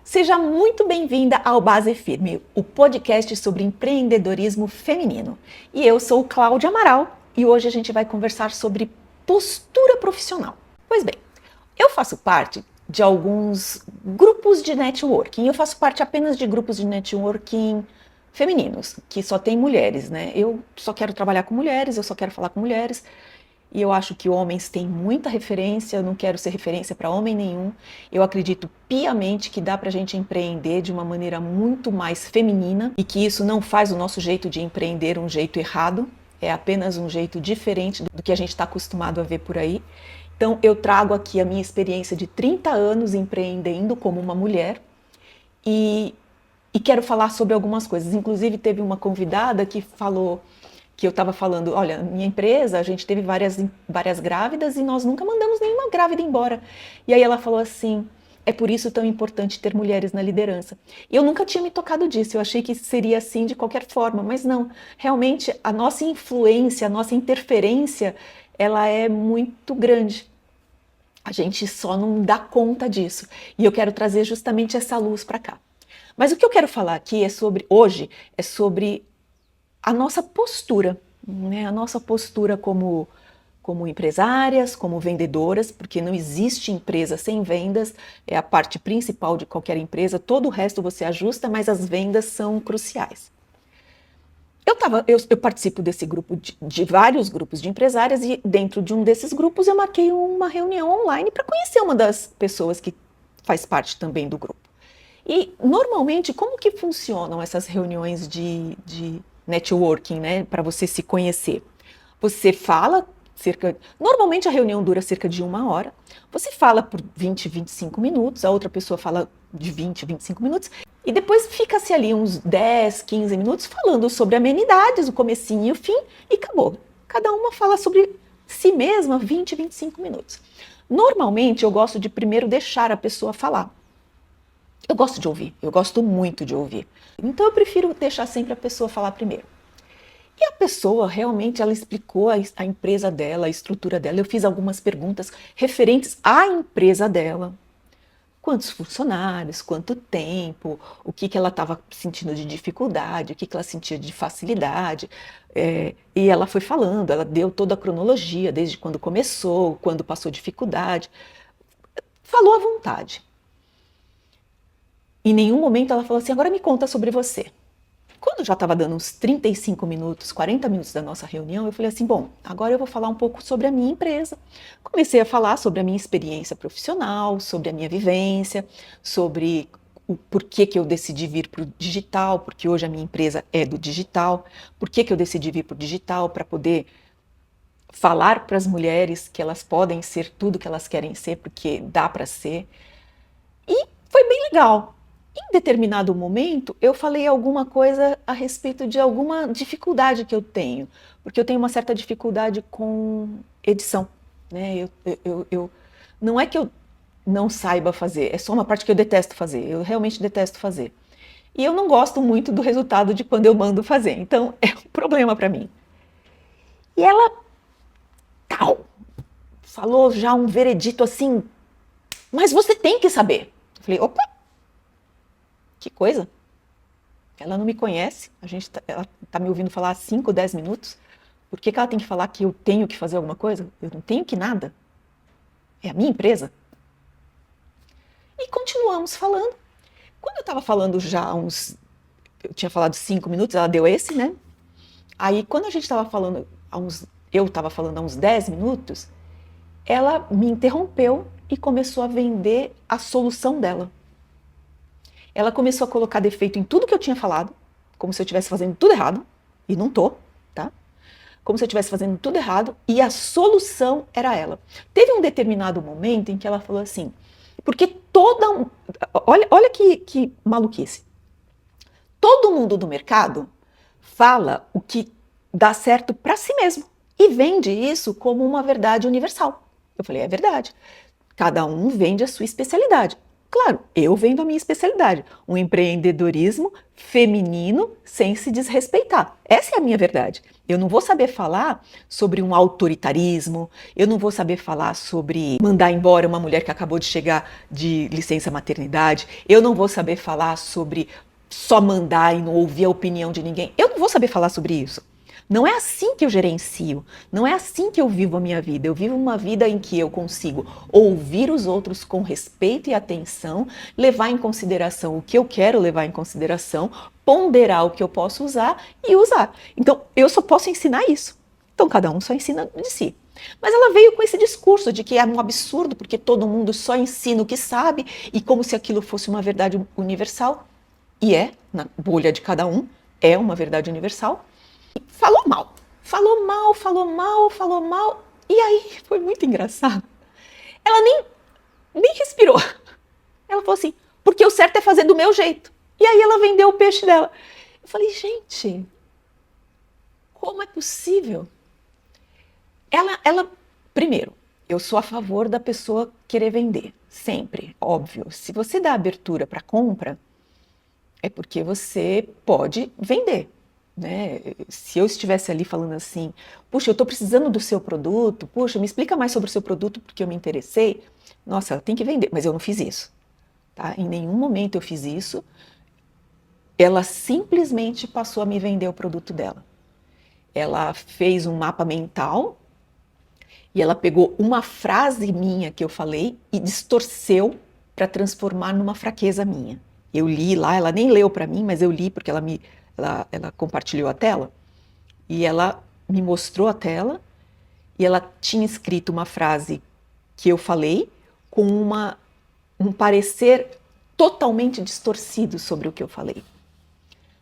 Seja muito bem-vinda ao Base Firme, o podcast sobre empreendedorismo feminino. E eu sou Cláudia Amaral e hoje a gente vai conversar sobre postura profissional. Pois bem, eu faço parte de alguns grupos de networking. Eu faço parte apenas de grupos de networking femininos, que só tem mulheres, né? Eu só quero trabalhar com mulheres, eu só quero falar com mulheres. E eu acho que homens têm muita referência, eu não quero ser referência para homem nenhum. Eu acredito piamente que dá para a gente empreender de uma maneira muito mais feminina e que isso não faz o nosso jeito de empreender um jeito errado, é apenas um jeito diferente do que a gente está acostumado a ver por aí. Então eu trago aqui a minha experiência de 30 anos empreendendo como uma mulher e quero falar sobre algumas coisas. Inclusive teve uma convidada que falou que eu estava falando, olha, minha empresa, a gente teve várias grávidas e nós nunca mandamos nenhuma grávida embora. E aí ela falou assim, é por isso tão importante ter mulheres na liderança. E eu nunca tinha me tocado disso, eu achei que seria assim de qualquer forma, mas não. Realmente, a nossa influência, a nossa interferência, ela é muito grande. A gente só não dá conta disso. E eu quero trazer justamente essa luz para cá. Mas o que eu quero falar aqui hoje é sobre a nossa postura, né? A nossa postura como empresárias, como vendedoras, porque não existe empresa sem vendas, é a parte principal de qualquer empresa, todo o resto você ajusta, mas as vendas são cruciais. Eu participo desse grupo de vários grupos de empresárias e dentro de um desses grupos eu marquei uma reunião online para conhecer uma das pessoas que faz parte também do grupo. E normalmente, como que funcionam essas reuniões de networking, né, para você se conhecer? Você fala normalmente a reunião dura cerca de 1 hora, você fala por 20, 25 minutos, a outra pessoa fala de 20, 25 minutos, e depois fica-se ali uns 10, 15 minutos falando sobre amenidades, o comecinho e o fim, e acabou. Cada uma fala sobre si mesma 20, 25 minutos. Normalmente eu gosto de primeiro deixar a pessoa falar. Eu gosto de ouvir, eu gosto muito de ouvir. Então eu prefiro deixar sempre a pessoa falar primeiro. E a pessoa realmente ela explicou a empresa dela, a estrutura dela. Eu fiz algumas perguntas referentes à empresa dela. Quantos funcionários, quanto tempo, o que ela estava sentindo de dificuldade, o que ela sentia de facilidade. E ela foi falando, ela deu toda a cronologia, desde quando começou, quando passou dificuldade. Falou à vontade. Em nenhum momento ela falou assim, agora me conta sobre você. Quando já estava dando uns 35 minutos, 40 minutos da nossa reunião, eu falei assim, bom, agora eu vou falar um pouco sobre a minha empresa. Comecei a falar sobre a minha experiência profissional, sobre a minha vivência, sobre o porquê que eu decidi vir para o digital, porque hoje a minha empresa é do digital, porquê que eu decidi vir para o digital, para poder falar para as mulheres que elas podem ser tudo que elas querem ser, porque dá para ser. E foi bem legal. Em determinado momento, eu falei alguma coisa a respeito de alguma dificuldade que eu tenho, porque eu tenho uma certa dificuldade com edição, né? Não é que eu não saiba fazer, é só uma parte que eu detesto fazer, eu realmente detesto fazer. E eu não gosto muito do resultado de quando eu mando fazer, então é um problema para mim. E ela, falou já um veredito assim, mas você tem que saber. Eu falei, opa! Que coisa? Ela não me conhece, ela está me ouvindo falar há 5, 10 minutos. Por que ela tem que falar que eu tenho que fazer alguma coisa? Eu não tenho que nada. É a minha empresa. E continuamos falando. Quando eu estava falando eu tinha falado 5 minutos, ela deu esse, né? Aí quando a gente estava falando, eu estava falando há uns 10 minutos, ela me interrompeu e começou a vender a solução dela. Ela começou a colocar defeito em tudo que eu tinha falado, como se eu estivesse fazendo tudo errado, e não tô, tá? Como se eu estivesse fazendo tudo errado, e a solução era ela. Teve um determinado momento em que ela falou assim, porque olha que maluquice. Todo mundo do mercado fala o que dá certo para si mesmo e vende isso como uma verdade universal. Eu falei, é verdade. Cada um vende a sua especialidade. Claro, eu vendo a minha especialidade, um empreendedorismo feminino sem se desrespeitar. Essa é a minha verdade. Eu não vou saber falar sobre um autoritarismo, eu não vou saber falar sobre mandar embora uma mulher que acabou de chegar de licença maternidade, eu não vou saber falar sobre só mandar e não ouvir a opinião de ninguém. Eu não vou saber falar sobre isso. Não é assim que eu gerencio, não é assim que eu vivo a minha vida. Eu vivo uma vida em que eu consigo ouvir os outros com respeito e atenção, levar em consideração o que eu quero levar em consideração, ponderar o que eu posso usar e usar. Então, eu só posso ensinar isso. Então, cada um só ensina de si. Mas ela veio com esse discurso de que é um absurdo, porque todo mundo só ensina o que sabe, e como se aquilo fosse uma verdade universal. E é, na bolha de cada um, é uma verdade universal. Falou mal, falou mal, falou mal, falou mal. E aí foi muito engraçado. Ela nem respirou. Ela falou assim, porque o certo é fazer do meu jeito. E aí ela vendeu o peixe dela. Eu falei, gente, como é possível? Primeiro, eu sou a favor da pessoa querer vender, sempre, óbvio. Se você dá abertura para compra, é porque você pode vender. Né? Se eu estivesse ali falando assim, puxa, eu estou precisando do seu produto, puxa, me explica mais sobre o seu produto porque eu me interessei, nossa, ela tem que vender, mas eu não fiz isso, tá? Em nenhum momento eu fiz isso, ela simplesmente passou a me vender o produto dela. Ela fez um mapa mental e ela pegou uma frase minha que eu falei e distorceu para transformar numa fraqueza minha. Eu li lá, ela nem leu para mim, mas eu li porque ela compartilhou a tela e ela me mostrou a tela e ela tinha escrito uma frase que eu falei com um parecer totalmente distorcido sobre o que eu falei.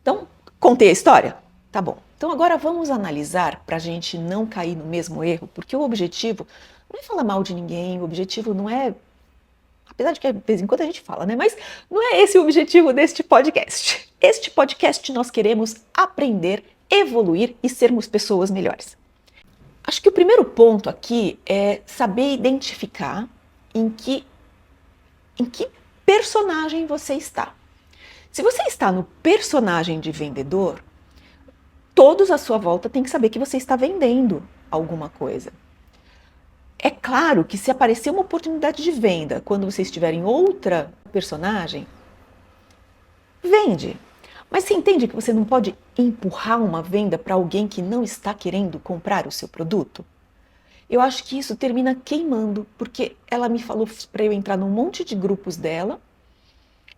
Então, contei a história? Tá bom. Então agora vamos analisar para a gente não cair no mesmo erro, porque o objetivo não é falar mal de ninguém, o objetivo não é, apesar de que de vez em quando a gente fala, né? Mas não é esse o objetivo deste podcast. Este podcast nós queremos aprender, evoluir e sermos pessoas melhores. Acho que o primeiro ponto aqui é saber identificar em que personagem você está. Se você está no personagem de vendedor, todos à sua volta têm que saber que você está vendendo alguma coisa. É claro que se aparecer uma oportunidade de venda quando você estiver em outra personagem, vende. Mas você entende que você não pode empurrar uma venda para alguém que não está querendo comprar o seu produto? Eu acho que isso termina queimando, porque ela me falou para eu entrar num monte de grupos dela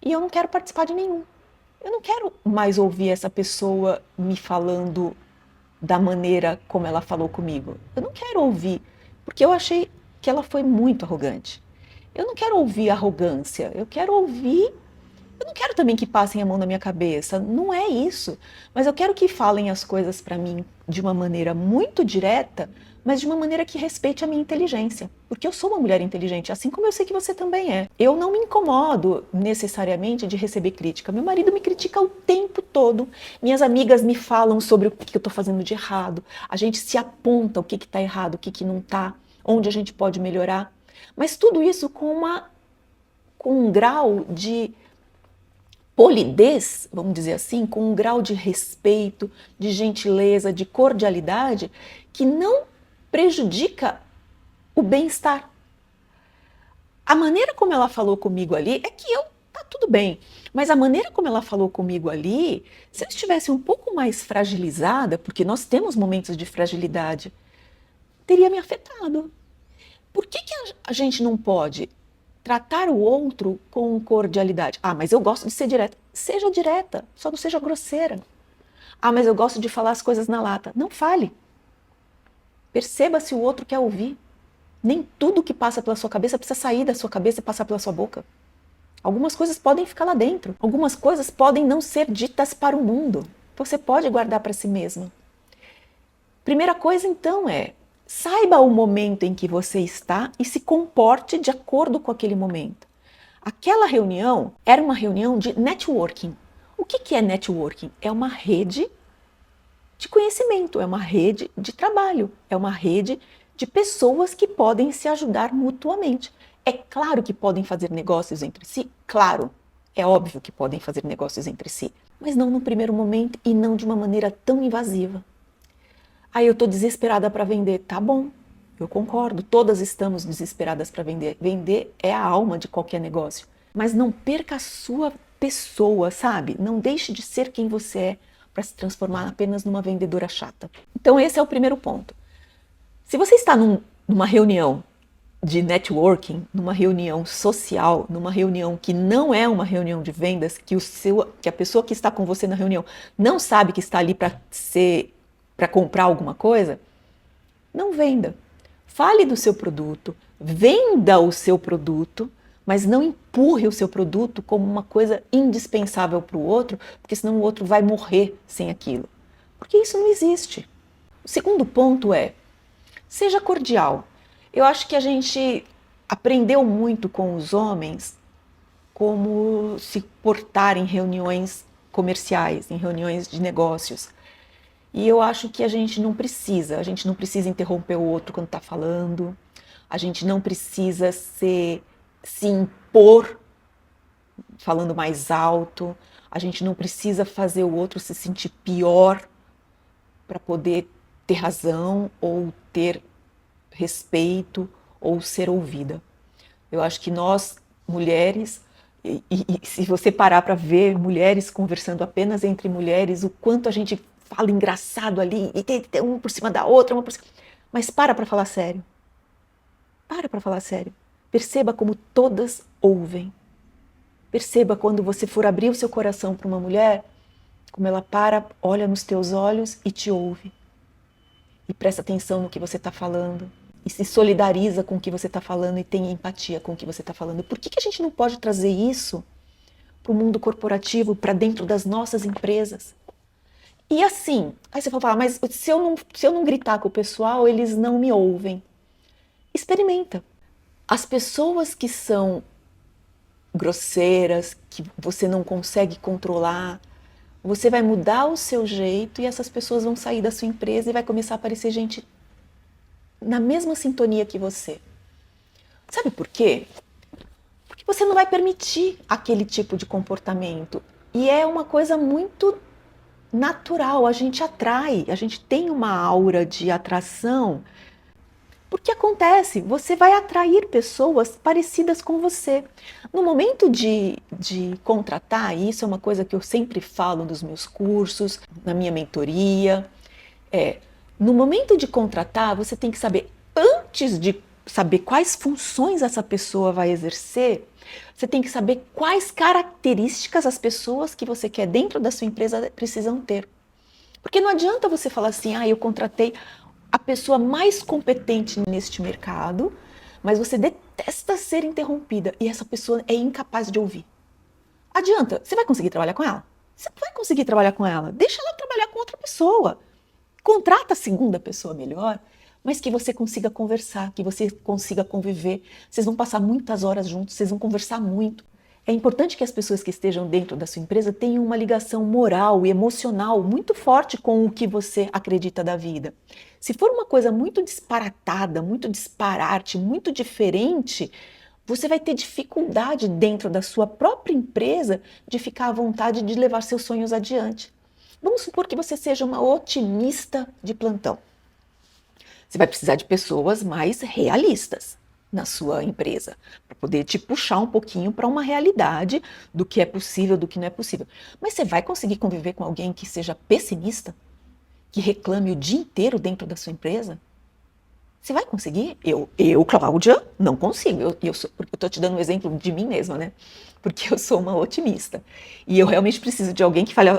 e eu não quero participar de nenhum. Eu não quero mais ouvir essa pessoa me falando da maneira como ela falou comigo. Eu não quero ouvir, porque eu achei que ela foi muito arrogante. Eu não quero ouvir arrogância, eu quero ouvir. Eu não quero também que passem a mão na minha cabeça, não é isso. Mas eu quero que falem as coisas para mim de uma maneira muito direta, mas de uma maneira que respeite a minha inteligência. Porque eu sou uma mulher inteligente, assim como eu sei que você também é. Eu não me incomodo necessariamente de receber crítica. Meu marido me critica o tempo todo. Minhas amigas me falam sobre o que eu estou fazendo de errado. A gente se aponta o que está errado, o que não está, onde a gente pode melhorar. Mas tudo isso com um grau de polidez, vamos dizer assim, com um grau de respeito, de gentileza, de cordialidade, que não prejudica o bem-estar. A maneira como ela falou comigo ali é que tá tudo bem, mas a maneira como ela falou comigo ali, se eu estivesse um pouco mais fragilizada, porque nós temos momentos de fragilidade, teria me afetado. Por que a gente não pode tratar o outro com cordialidade? Ah, mas eu gosto de ser direta. Seja direta, só não seja grosseira. Ah, mas eu gosto de falar as coisas na lata. Não fale. Perceba se o outro quer ouvir. Nem tudo que passa pela sua cabeça precisa sair da sua cabeça e passar pela sua boca. Algumas coisas podem ficar lá dentro. Algumas coisas podem não ser ditas para o mundo. Você pode guardar para si mesma. Primeira coisa, então, saiba o momento em que você está e se comporte de acordo com aquele momento. Aquela reunião era uma reunião de networking. O que é networking? É uma rede de conhecimento, é uma rede de trabalho, é uma rede de pessoas que podem se ajudar mutuamente. É claro que podem fazer negócios entre si, claro, é óbvio que podem fazer negócios entre si, mas não no primeiro momento e não de uma maneira tão invasiva. Aí eu estou desesperada para vender. Tá bom, eu concordo, todas estamos desesperadas para vender. Vender é a alma de qualquer negócio. Mas não perca a sua pessoa, sabe? Não deixe de ser quem você é para se transformar apenas numa vendedora chata. Então esse é o primeiro ponto. Se você está numa reunião de networking, numa reunião social, numa reunião que não é uma reunião de vendas, que a pessoa que está com você na reunião não sabe que está ali para comprar alguma coisa, não venda. Fale do seu produto, venda o seu produto, mas não empurre o seu produto como uma coisa indispensável para o outro, porque senão o outro vai morrer sem aquilo. Porque isso não existe. O segundo ponto é, seja cordial. Eu acho que a gente aprendeu muito com os homens como se portar em reuniões comerciais, em reuniões de negócios. E eu acho que a gente não precisa interromper o outro quando está falando, a gente não precisa se impor falando mais alto, a gente não precisa fazer o outro se sentir pior para poder ter razão ou ter respeito ou ser ouvida. Eu acho que nós, mulheres, e se você parar para ver mulheres conversando apenas entre mulheres, o quanto a gente fala engraçado ali, e tem uma por cima da outra, mas para falar sério. Para falar sério. Perceba como todas ouvem. Perceba quando você for abrir o seu coração para uma mulher, como ela olha nos teus olhos e te ouve. E presta atenção no que você está falando. E se solidariza com o que você está falando e tem empatia com o que você está falando. Por que a gente não pode trazer isso para o mundo corporativo, para dentro das nossas empresas? E assim, aí você vai falar, mas se eu não gritar com o pessoal, eles não me ouvem. Experimenta. As pessoas que são grosseiras, que você não consegue controlar, você vai mudar o seu jeito e essas pessoas vão sair da sua empresa e vai começar a aparecer gente na mesma sintonia que você. Sabe por quê? Porque você não vai permitir aquele tipo de comportamento. E é uma coisa muito natural, a gente atrai, a gente tem uma aura de atração. Porque acontece, você vai atrair pessoas parecidas com você. No momento de contratar, e isso é uma coisa que eu sempre falo nos meus cursos, na minha mentoria, no momento de contratar, você tem que saber, antes de saber quais funções essa pessoa vai exercer, você tem que saber quais características as pessoas que você quer dentro da sua empresa precisam ter. Porque não adianta você falar assim, eu contratei a pessoa mais competente neste mercado, mas você detesta ser interrompida e essa pessoa é incapaz de ouvir. Adianta, você vai conseguir trabalhar com ela? Você vai conseguir trabalhar com ela, deixa ela trabalhar com outra pessoa. Contrata a segunda pessoa melhor, mas que você consiga conversar, que você consiga conviver. Vocês vão passar muitas horas juntos, vocês vão conversar muito. É importante que as pessoas que estejam dentro da sua empresa tenham uma ligação moral e emocional muito forte com o que você acredita da vida. Se for uma coisa muito disparatada, muito disparate, muito diferente, você vai ter dificuldade dentro da sua própria empresa de ficar à vontade de levar seus sonhos adiante. Vamos supor que você seja uma otimista de plantão. Você vai precisar de pessoas mais realistas na sua empresa, para poder te puxar um pouquinho para uma realidade do que é possível, do que não é possível. Mas você vai conseguir conviver com alguém que seja pessimista, que reclame o dia inteiro dentro da sua empresa? Você vai conseguir? Eu, Cláudia, não consigo. Eu estou te dando um exemplo de mim mesma, né? Porque eu sou uma otimista. E eu realmente preciso de alguém que fale,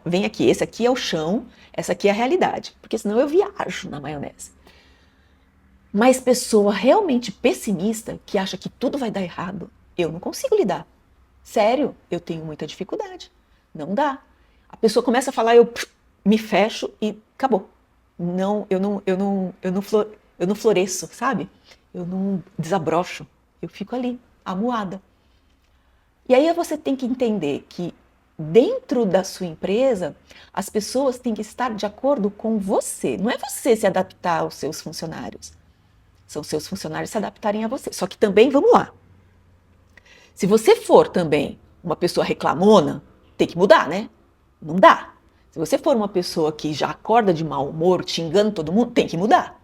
vem aqui, esse aqui é o chão, essa aqui é a realidade. Porque senão eu viajo na maionese. Mas pessoa realmente pessimista, que acha que tudo vai dar errado, eu não consigo lidar. Sério, eu tenho muita dificuldade. Não dá. A pessoa começa a falar, eu me fecho e acabou. Eu não floresço, sabe? Eu não desabrocho. Eu fico ali, amuada. E aí você tem que entender que dentro da sua empresa, as pessoas têm que estar de acordo com você. Não é você se adaptar aos seus funcionários. São seus funcionários se adaptarem a você. Só que também, vamos lá. Se você for também uma pessoa reclamona, tem que mudar, né? Não dá. Se você for uma pessoa que já acorda de mau humor, xingando todo mundo, tem que mudar.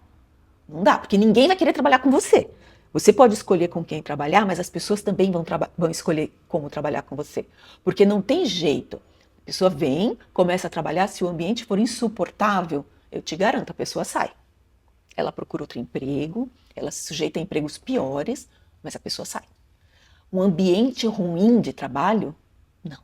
Não dá, porque ninguém vai querer trabalhar com você. Você pode escolher com quem trabalhar, mas as pessoas também vão escolher como trabalhar com você. Porque não tem jeito. A pessoa vem, começa a trabalhar, se o ambiente for insuportável, eu te garanto, a pessoa sai. Ela procura outro emprego, ela se sujeita a empregos piores, mas a pessoa sai. Um ambiente ruim de trabalho, não.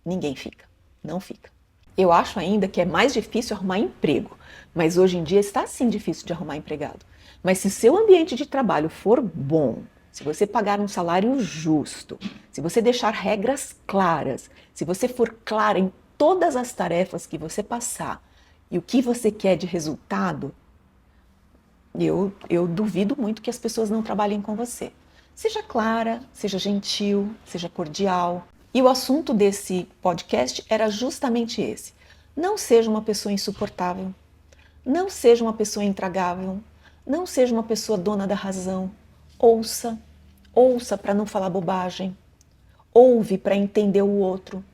Ninguém fica, não fica. Eu acho ainda que é mais difícil arrumar emprego, mas hoje em dia está sim difícil de arrumar empregado. Mas se seu ambiente de trabalho for bom, se você pagar um salário justo, se você deixar regras claras, se você for clara em todas as tarefas que você passar e o que você quer de resultado, eu duvido muito que as pessoas não trabalhem com você. Seja clara, seja gentil, seja cordial. E o assunto desse podcast era justamente esse. Não seja uma pessoa insuportável. Não seja uma pessoa intragável. Não seja uma pessoa dona da razão. Ouça. Ouça para não falar bobagem. Ouve para entender o outro.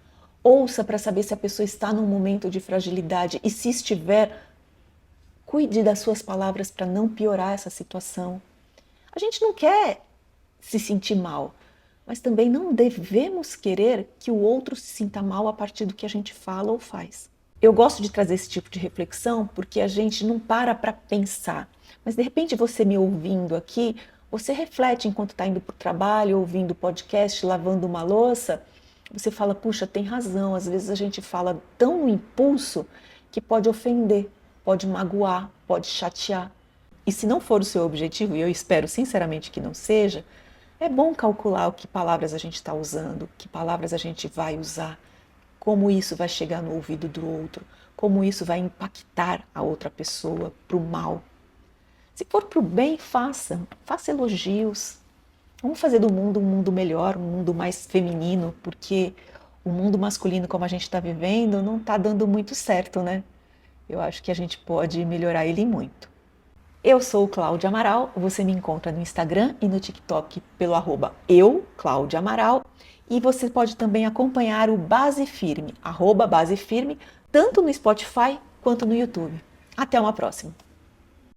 Ouça para saber se a pessoa está num momento de fragilidade. E se estiver, cuide das suas palavras para não piorar essa situação. A gente não quer se sentir mal, mas também não devemos querer que o outro se sinta mal a partir do que a gente fala ou faz. Eu gosto de trazer esse tipo de reflexão porque a gente não para pensar, mas de repente você me ouvindo aqui, você reflete enquanto está indo para o trabalho, ouvindo podcast, lavando uma louça, você fala, puxa, tem razão, às vezes a gente fala tão no impulso que pode ofender, pode magoar, pode chatear. E se não for o seu objetivo, e eu espero sinceramente que não seja, é bom calcular o que palavras a gente está usando, que palavras a gente vai usar, como isso vai chegar no ouvido do outro, como isso vai impactar a outra pessoa para o mal. Se for para o bem, faça elogios. Vamos fazer do mundo um mundo melhor, um mundo mais feminino, porque o mundo masculino como a gente está vivendo não está dando muito certo, né? Eu acho que a gente pode melhorar ele muito. Eu sou Cláudia Amaral, você me encontra no Instagram e no TikTok pelo @Cláudia Amaral, e você pode também acompanhar o Base Firme, @Base Firme, tanto no Spotify quanto no YouTube. Até uma próxima!